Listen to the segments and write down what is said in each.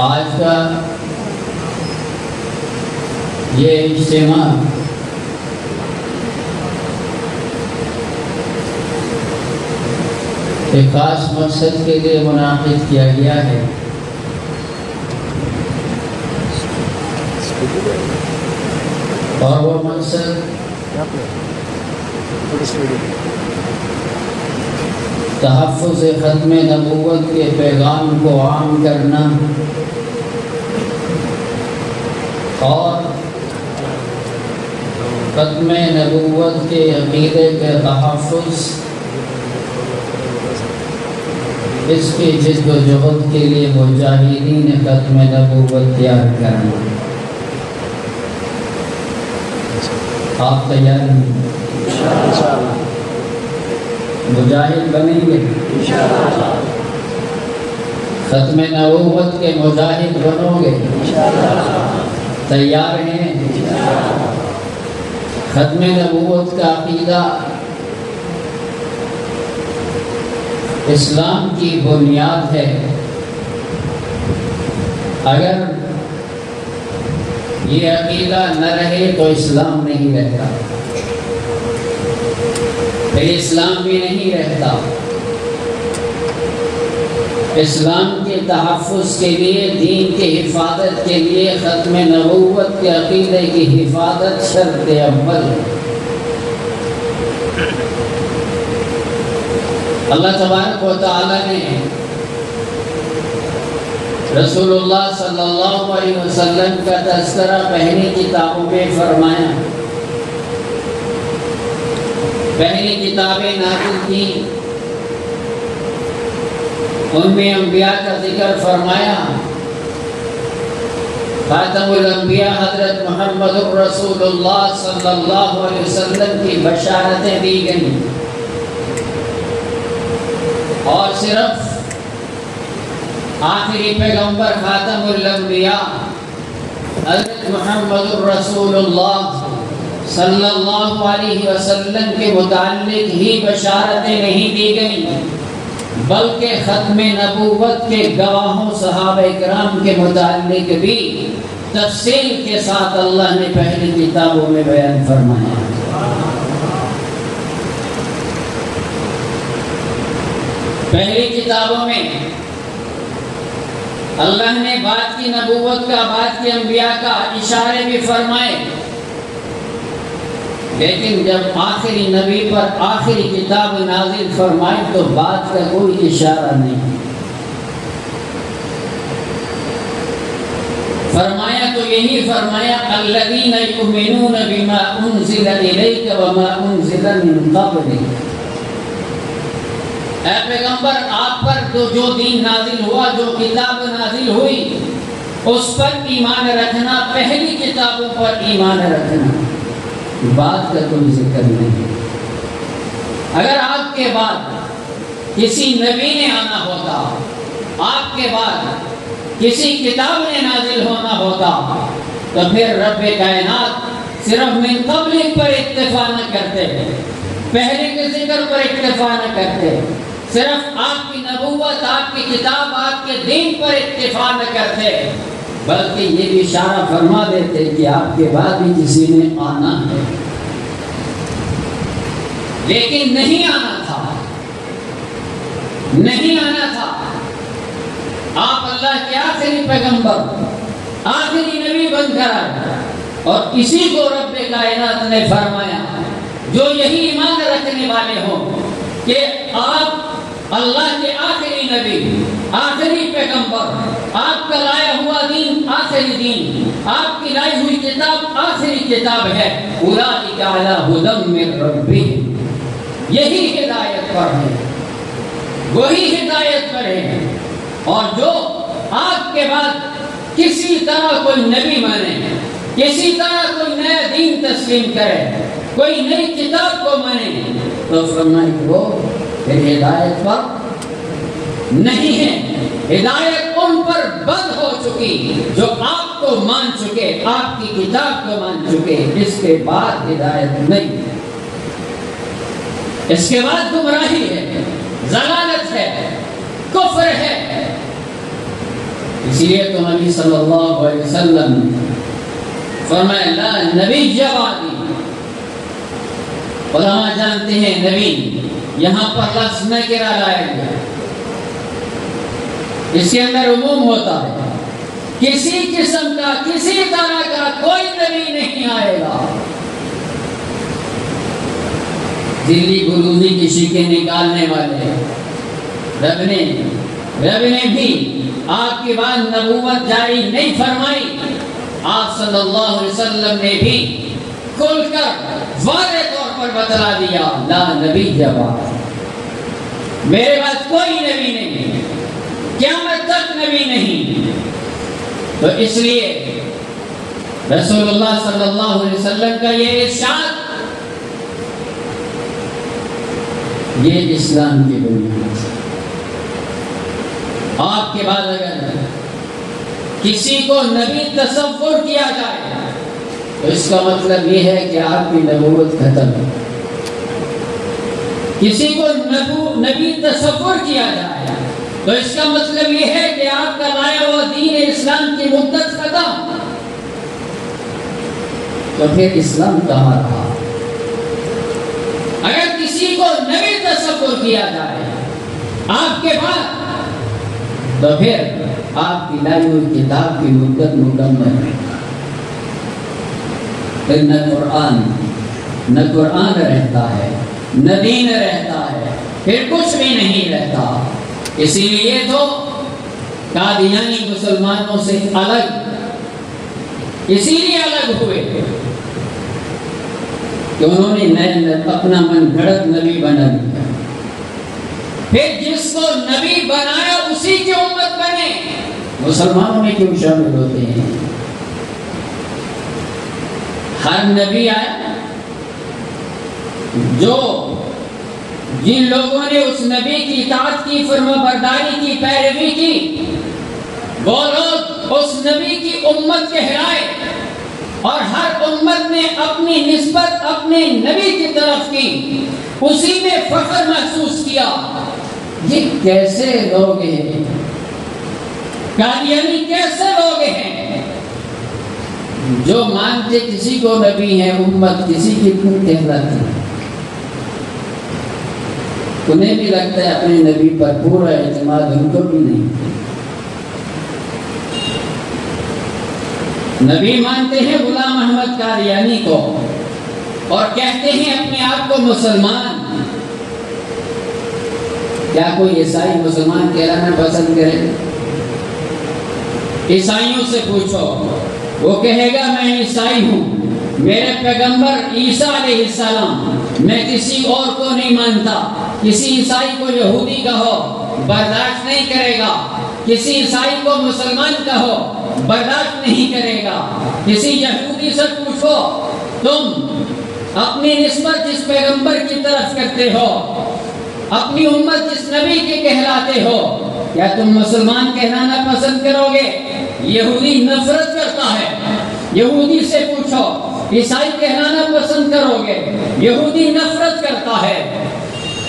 آج کا یہ اجتماع ایک خاص مقصد کے لیے منعقد کیا گیا ہے، اور وہ مقصد تحفظ ختم نبوت کے پیغام کو عام کرنا اور ختم نبوت کے عقیدے کے تحفظ، اس کی جد و جہد کے لیے مجاہدین ختم نبوت تیار کرنا۔ آپ تیار ہیں؟ مجاہد بنیں گے؟ ختم نبوت کے مجاہد بنو گے؟ تیار ہیں؟ ختم نبوت کا عقیدہ اسلام کی بنیاد ہے۔ اگر یہ عقیدہ نہ رہے تو اسلام نہیں رہتا، پھر اسلام بھی نہیں رہتا۔ اسلام کے تحفظ کے لیے، دین کی حفاظت کے لیے ختم نبوت کے عقیدے کی حفاظت شرط اول۔ اللہ تبارک و تعالی نے رسول اللہ صلی اللہ علیہ وسلم کا تذکرہ پہلی کتابوں میں فرمایا، پہلی کتابیں نازل کی، ان میں انبیاء کا ذکر فرمایا۔ خاتم الانبیاء حضرت محمد الرسول اللہ صلی اللہ علیہ وسلم کی بشارتیں دی گئیں، اور صرف آخری پیغمبر خاتم الانبیاء حضرت محمد الرسول اللہ صلی اللہ علیہ وسلم کے متعلق ہی بشارتیں نہیں دی گئیں، بلکہ ختم نبوت کے گواہوں صحابہ کرام کے متعلق بھی تفصیل کے ساتھ اللہ نے پہلی کتابوں میں بیان فرمایا۔ پہلی کتابوں میں اللہ نے بات کی نبوت کا، بات کی انبیاء کا، اشارے بھی فرمائے، لیکن جب آخری نبی پر آخری کتاب نازل فرمائی تو بات کا کوئی اشارہ نہیں فرمایا۔ تو یہی فرمایا، الذین یؤمنون بما انزل الیک وما انزل من قبلک۔ اے پیغمبر، آپ پر جو دین نازل ہوا، جو کتاب نازل ہوئی، اس پر ایمان رکھنا، پہلی کتابوں پر ایمان رکھنا، بات کا کوئی ذکر نہیں۔ اگر آپ کے بعد کسی نبی نے آنا ہوتا، آپ کے بعد کسی کتاب نے نازل ہونا ہوتا، تو پھر رب کائنات صرف من قبل پر اکتفا نہ کرتے، پہلے کے ذکر پر اکتفا نہ کرتے، صرف آپ کی نبوت، آپ کی کتاب، آپ کے دین پر اکتفا نہ کرتے، بلکہ یہ بھی اشارہ فرما دیتے کہ آپ کے بعد بھی کسی نے آنا ہے، لیکن نہیں آنا تھا، نہیں آنا تھا۔ آپ اللہ کے آخری پیغمبر، آخری نبی بن کر آئے، اور اسی کو رب کائنات نے فرمایا، جو یہی ایمان رکھنے والے ہوں کہ آپ اللہ کے آخری نبی، آخری پیغمبر، آپ کا لایا ہوا دین آخری دین، آپ کی لائی ہوئی کتاب آخری کتاب ہے، اولئک علی ھدی من ربہم، یہی ہدایت پر ہے، وہی ہدایت پر ہے۔ اور جو آپ کے بعد کسی طرح کوئی نبی مانے، کسی طرح کوئی نیا دین تسلیم کرے، کوئی نئی کتاب کو مانے، تو فرمائے کہ وہ پھر ہدایت پر نہیں ہے، ہدایت ان پر بند ہو چکی جو آپ کو مان چکے، آپ کی کتاب کو مان چکے، اس کے بعد ہدایت نہیں، اس کے بعد گمراہی ہے، ضلالت ہے، کفر ہے۔ اس لیے تو نبی صلی اللہ علیہ وسلم فرمایا لا نبی بعدی. علماء جانتے ہیں نبی یہاں پر لفظ نکرہ لایا گیا، اس کے اندر عموم ہوتا ہے، کسی قسم کا کسی طرح کا کوئی نبی نہیں آئے گا. دلی بلوزی کی شیکیں نکالنے والے رب نے بھی آپ کے بعد نبوت جاری نہیں فرمائی. آپ صلی اللہ علیہ وسلم نے بھی کھل کر واضح طور پر بتلا دیا لا نبی بعد، میرے بعد کوئی نبی نہیں، قیامت تک نبی نہیں. تو اس لیے رسول اللہ صلی اللہ علیہ وسلم کا یہ ارشاد یہ اسلام کی بنیاد. آپ کے بعد اگر کسی کو نبی تصور کیا جائے تو اس کا مطلب یہ ہے کہ آپ کی نبوت ختم ہے. کسی کو نبی تصور کیا جائے تو اس کا مطلب یہ ہے کہ آپ کا لایا ہوا دین اسلام کی مدت ختم. تو پھر اسلام کہاں رہا؟ اگر کسی کو نبی تصور کیا جائے آپ کے بعد تو پھر آپ کی لائی ہوئی کتاب کی مدت مکمل ہے. پھر نہ قرآن رہتا ہے نہ دین رہتا ہے، پھر کچھ بھی نہیں رہتا. اسی لیے تو قادیانی مسلمانوں سے الگ اسی لیے الگ ہوئے کہ انہوں نے اپنا من گھڑت نبی بنا دیا. پھر جس کو نبی بنایا اسی کی امت بنے. مسلمانوں میں کیوں شامل ہوتے ہیں؟ ہر نبی آیا جو جن لوگوں نے اس نبی کی اطاعت کی، فرما برداری کی، پیروی کی، وہ لوگ اس نبی کی امت کہلائے. اور ہر امت نے اپنی نسبت اپنے نبی کی طرف کی، اسی میں فخر محسوس کیا. یہ کیسے لوگ ہیں؟ قادیانی کیسے لوگ ہیں جو مانتے کسی کو نبی ہے، امت کسی کی کیوں کہلاتی ہے؟ انہیں بھی لگتا ہے اپنے نبی پر پورا اعتماد، ان کو بھی نہیں. نبی مانتے ہیں غلام احمد قادیانی کو اور کہتے ہیں اپنے آپ کو مسلمان. کیا کوئی عیسائی مسلمان کہلانا پسند کرے؟ عیسائیوں سے پوچھو، وہ کہے گا میں عیسائی ہوں، میرے پیغمبر عیسیٰ علیہ السلام، میں کسی اور کو نہیں مانتا. کسی عیسائی کو یہودی کہو برداشت نہیں کرے گا، کسی عیسائی کو مسلمان کہو برداشت نہیں کرے گا. کسی یہودی سے پوچھو تم اپنی نسبت جس پیغمبر کی طرف کرتے ہو، اپنی امت جس نبی کے کہلاتے ہو، کیا تم مسلمان کہلانا پسند کرو گے؟ یہودی نفرت کرتا ہے. یہودی سے پوچھو عیسائی کہلانا پسند کرو گے؟ یہودی نفرت کرتا ہے.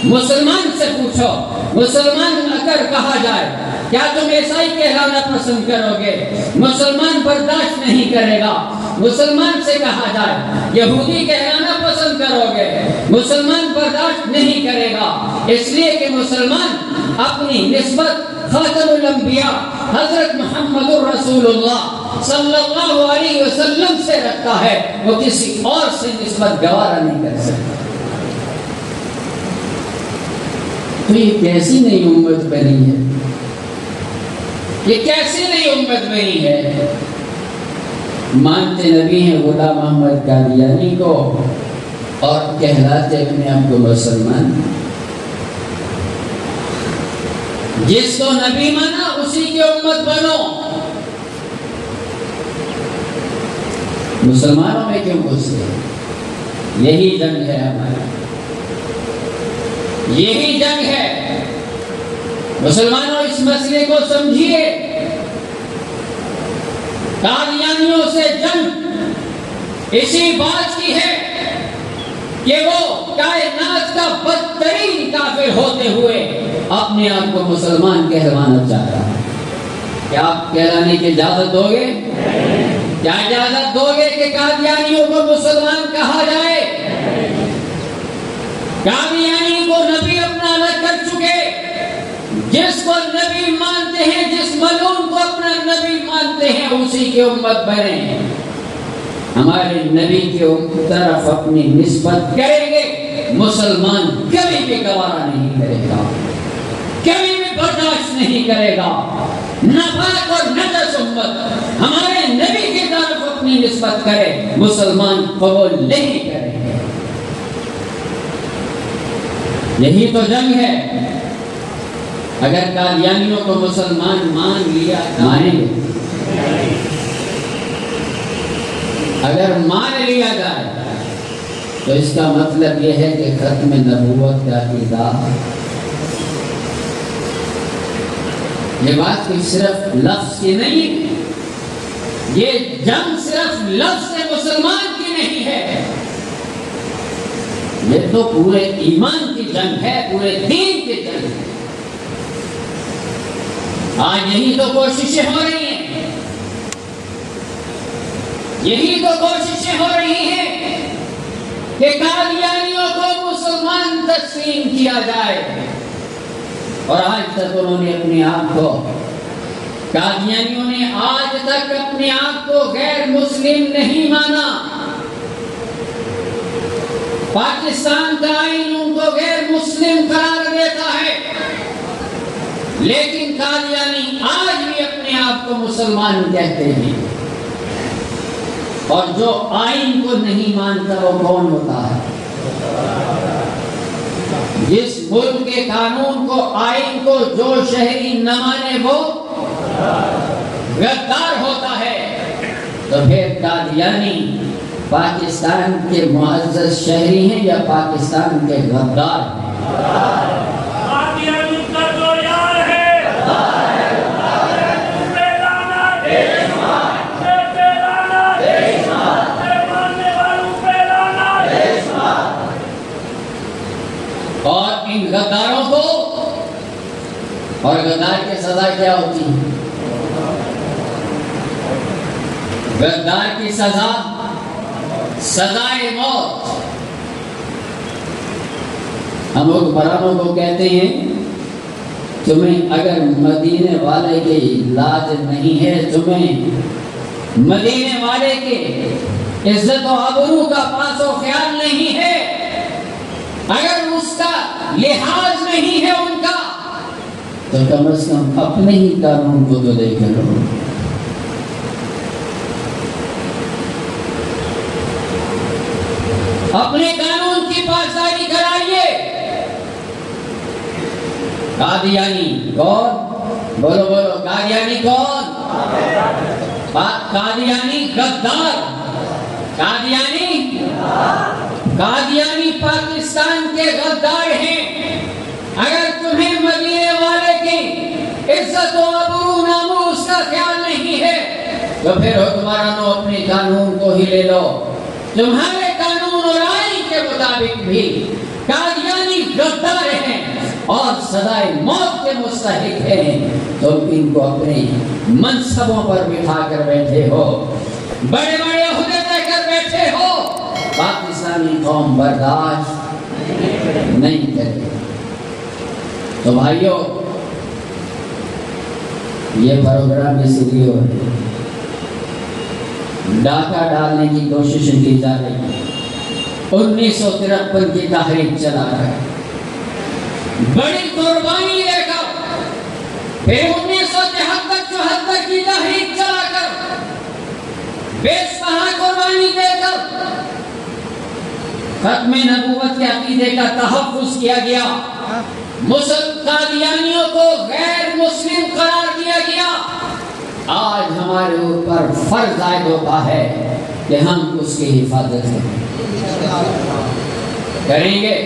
مسلمان سے پوچھو مسلمان اگر کہا جائے کیا تم عیسائی کہلانا پسند کرو گے؟ مسلمان برداشت نہیں کرے گا. مسلمان سے کہا جائے یہودی کہلانا پسند کرو گے؟ مسلمان برداشت نہیں کرے گا. اس لیے کہ مسلمان اپنی نسبت خاتم الانبیاء حضرت محمد الرسول اللہ صلی اللہ علیہ وسلم سے رکھتا ہے، وہ کسی اور سے نسبت گوارا نہیں کر سکتا. تو یہ کیسی نئی امت بنی ہے؟ یہ کیسی نئی امت بنی ہے؟ مانتے نبی ہیں غلام احمد قادیانی کو اور کہلاتے اپنے آپ کو مسلمان. جس کو نبی مانا اسی کی امت بنو. مسلمانوں میں کیوں گھستے ہیں؟ یہی جنگ ہے ہمارا، یہی جنگ ہے. مسلمانوں اس مسئلے کو سمجھیے. قادیانیوں سے جنگ اسی بات کی ہے کہ وہ کائنات کا بدترین کافر ہوتے ہوئے اپنے آپ کو مسلمان کہلوانا چاہتا ہے. کیا آپ کہلانے کی اجازت دو گے؟ کیا اجازت دو گے کہ قادیانیوں کو مسلمان کہا جائے؟ قادیانی کو نبی اپنا الگ کر چکے، جس کو نبی مانتے ہیں، جس ملعون کو اپنا نبی مانتے ہیں، اسی کی امت بنے۔ ہمارے نبی کی طرف اپنی نسبت کریں گے، مسلمان کبھی بھی گوارا نہیں کرے گا، کبھی بھی برداشت نہیں کرے گا۔ ناپاک اور نجس امت ہمارے نبی کی طرف اپنی نسبت کرے، مسلمان قبول نہیں کرے گا۔ یہی تو جنگ ہے۔ اگر قادیانیوں کو مسلمان مان لیا، مانیں گے؟ اگر مان لیا جائے تو اس کا مطلب یہ ہے کہ ختم نبوت کا عقیدہ۔ یہ بات کوئی صرف لفظ کی نہیں، یہ جنگ صرف لفظ سے مسلمان کی نہیں ہے، یہ تو پورے ایمان کی جنگ ہے، پورے دین کی جنگ ہے۔ آج یہی تو کوششیں ہو رہی ہیں، یہی تو کوششیں ہو رہی ہیں کہ قادیانیوں کو مسلمان تسلیم کیا جائے، اور آج تک انہوں نے اپنے آپ کو، قادیانیوں نے آج تک اپنے آپ کو غیر مسلم نہیں مانا۔ پاکستان کا آئین ان کو غیر مسلم قرار دیتا ہے، لیکن قادیانی آج بھی اپنے آپ کو مسلمان کہتے ہیں۔ اور جو آئین کو نہیں مانتا وہ کون ہوتا ہے؟ جس ملک کے قانون کو، آئین کو جو شہری نہ مانے وہ غدار ہوتا ہے۔ تو پھر قادیانی پاکستان کے معزز شہری ہیں یا پاکستان کے غدار ہیں؟ قادیانی کا جو یار ہے، اور ان غداروں کو، اور غدار کی سزا کیا ہوتی ہے؟ غدار کی سزا سزائے موت۔ ہم لوگ براموں کو کہتے ہیں تمہیں اگر مدینے والے کی لاج نہیں ہے، تمہیں مدینے والے کے عزت و آبرو کا پاس و خیال نہیں ہے، اگر اس کا لحاظ نہیں ہے ان کا، تو کم از کم اپنے ہی قانون کو تو دیکھ لو۔ اپنے قانون کی پاسداری کرائیے۔ قادیانی کون؟ بولو بولو، قادیانی کون؟ قادیانی غدار، قادیانی پاکستان کے غدار ہیں۔ اگر تمہیں مدینے والے کی عزت و آبرو ناموس کا خیال نہیں ہے تو پھر حکمرانوں اپنے قانون کو ہی لے لو۔ تمہارے قانون اور آئین کے مطابق بھی قادیانی غدار ہیں اور سزائے موت کے مستحق ہیں، تو ان کو اپنے منصبوں پر بٹھا کر بیٹھے ہو، بڑے بڑے عہدے دے کر بیٹھے ہو، پاکستانی قوم برداشت نہیں کرے۔ تو بھائیو، یہ پروگرام اس لیے ہو رہا ہے، ڈاکہ ڈالنے کی کوشش کی جا رہی ہے۔ 1953 کی تحریک چلا کر، بڑی قربانی لے کر، پھر 1973-74 کی تحریک چلا کر، بے پناہ قربانی دے کر ختم نبوت کے عقیدے کا تحفظ کیا گیا، قادیانیوں کو غیر مسلم قرار دیا گیا۔ آج ہمارے اوپر فرض عائد ہوتا ہے کہ ہم اس کی حفاظت کریں گے۔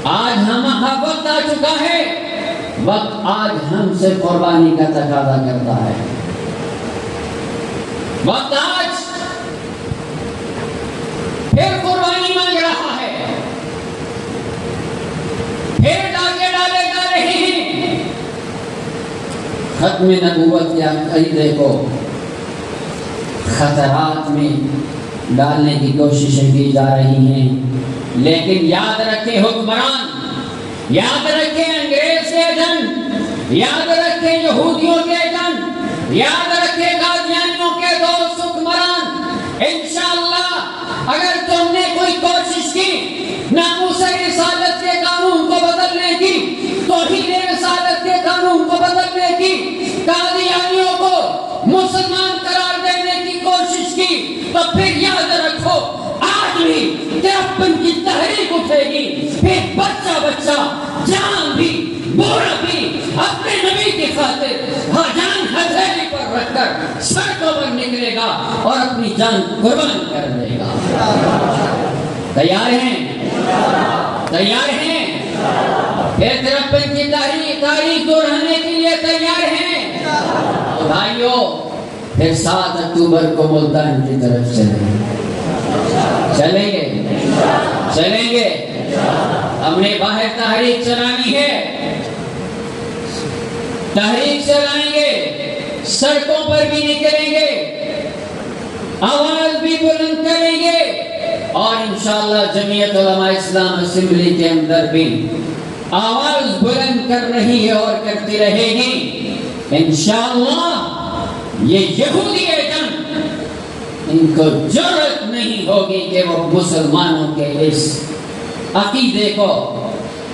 آج ہمارا وقت آ چکا ہے، وقت آج ہم سے قربانی کا تقاضا کرتا ہے۔ وقت آج پھر قربانی مانگ رہا ہے، پھر ڈاکے ڈالے جا رہے ہیں۔ ختم نبوت کے عقیدے کو خطرات میں ڈالنے کی کوششیں کی جا رہی ہیں، لیکن یاد رکھیں حکمران، یاد رکھیں انگریز کے ایجنٹ، یاد رکھیں یہودیوں کے ایجنٹ، یاد رکھیں قادیانیوں کے دوست حکمران، انشاءاللہ اگر تم نے کوئی کوشش کی ناموس رسالت کے قانون کو بدلنے کی، توحید رسالت کے قانون کو بدلنے کی، قادیانیوں کو مسلمان قرار دینے کی کوشش کی، تو پھر یاد رکھو آج بھی 53 کی تحریک اٹھے گی، پھر بچہ بچہ جان بھی بوڑھا بھی اپنے نبی کی خاطر جان ہتھیلی پر رکھ کر سڑکوں پر نکلے گا اور اپنی جان قربان کر دے گا۔ تیار ہیں؟ تیار ہیں؟ پھر 53 کی تاریخ دہرانے کے لیے تیار ہیں؟ تو بھائیو پھر 7 اکتوبر کو ملتان کی طرف چلیں گے، چلیں گے۔ ہم نے باہر تحریک چلانی ہے، تحریک چلائیں گے، سڑکوں پر بھی نکلیں گے، آواز بھی بلند کریں گے، اور انشاءاللہ جمعیت علماء اسلام اسمبلی کے اندر بھی آواز بلند کر رہی ہے اور کرتی رہے گی۔ انشاءاللہ یہ یہودی ایجنٹ ان کو جرأت نہیں ہوگی کہ وہ مسلمانوں کے اس عقیدے کو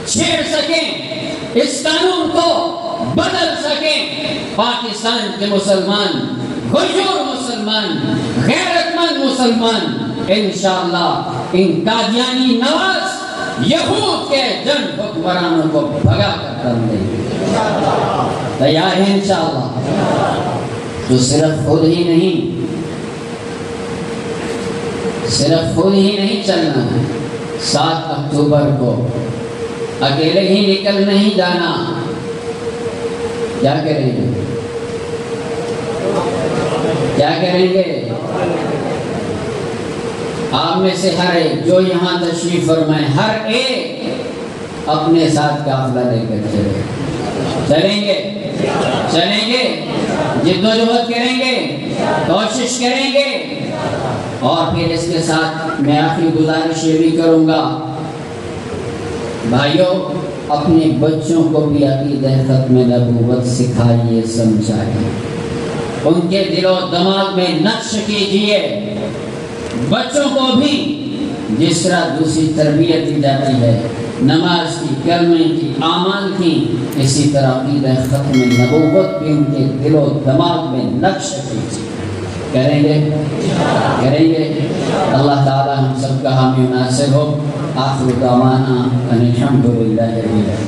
چھیڑ سکیں، اس قانون کو بدل سکیں۔ پاکستان کے مسلمان، غیور مسلمان، غیرت مند مسلمان انشاءاللہ ان قادیانی نواز یہود کے جن حکمرانوں کو بھگا کر دیں گے۔ تیار ہیں انشاءاللہ؟ تو صرف خود ہی نہیں چلنا ہے، 7 اکتوبر کو اکیلے ہی نکل نہیں جانا۔ کیا کریں گے؟ کیا کریں گے؟ آپ میں سے ہر ایک جو یہاں تشریف فرمائے، ہر ایک اپنے ساتھ قافلہ لے کر چلیں گے، چلیں گے، جدوجہد کریں گے، کوشش کریں گے۔ اور پھر اس کے ساتھ میں آخری گزارش یہ بھی کروں گا، بھائیوں اپنے بچوں کو بھی عقیدہ ختم نبوت سکھائیے، سمجھائیے، ان کے دل و دماغ میں نقش کیجئے۔ بچوں کو بھی جس طرح دوسری تربیت دی جاتی ہے، نماز کی، کلمے کی، اعمال کی، اسی طرح عقیدہ ختم نبوت بھی ان کے دل و دماغ میں نقش کیجئے۔ کریں گے؟ کریں گے؟ اللہ تعالی ہم سب کا حامی و ناصر ہو۔ آخر دعوانا ان الحمد للہ رب العالمین۔